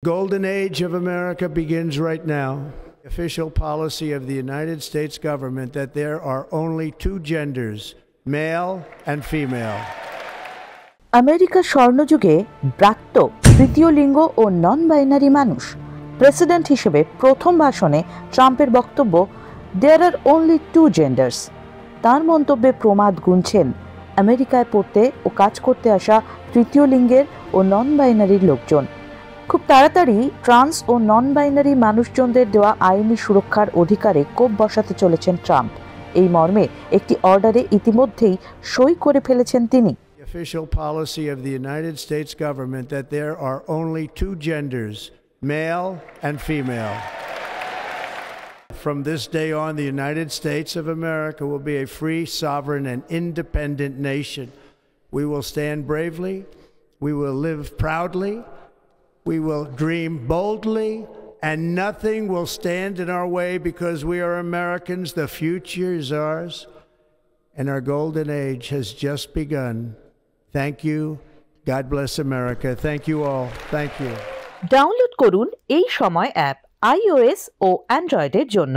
Golden age of America begins right now. Official policy of the United States government that there are only two genders, male and female. আমেরিকার স্বর্ণযুগে ব্রাত্য তৃতীয় লিঙ্গ ও নন binary মানুষ। President হিসেবে প্রথম ভাষণে ট্রাম্পের বক্তব্য দেয়ার আর অনলি টু জেন্ডার্স। তার মন্তব্যে প্রমাদ গুনছেন আমেরিকায় পড়তে ও কাজ করতে আসা তৃতীয় লিঙ্গের ও নন বাইনারির লোকজন। খুব তাড়াতাড়ি ট্রান্স ও নন বাইনারি মানুষজনদের দেওয়া আইনি সুরক্ষার অধিকারে কোপ বসাতে চলেছেন ট্রাম্প। এই মর্মে একটি অর্ডারে ইতিমধ্যেই সই করে ফেলেছেন তিনি। Official policy of the United States government that there are only two genders, male and female. From this day on, the United States of America will be a free, sovereign, and independent nation. We will stand bravely. We will live proudly. We will dream boldly, and nothing will stand in our way because we are Americans. The future is ours, and our golden age has just begun. Thank you. God bless America. Thank you all. Thank you. Download করুন এই সময় app iOS ও অ্যান্ড্রয়েডের জন্য।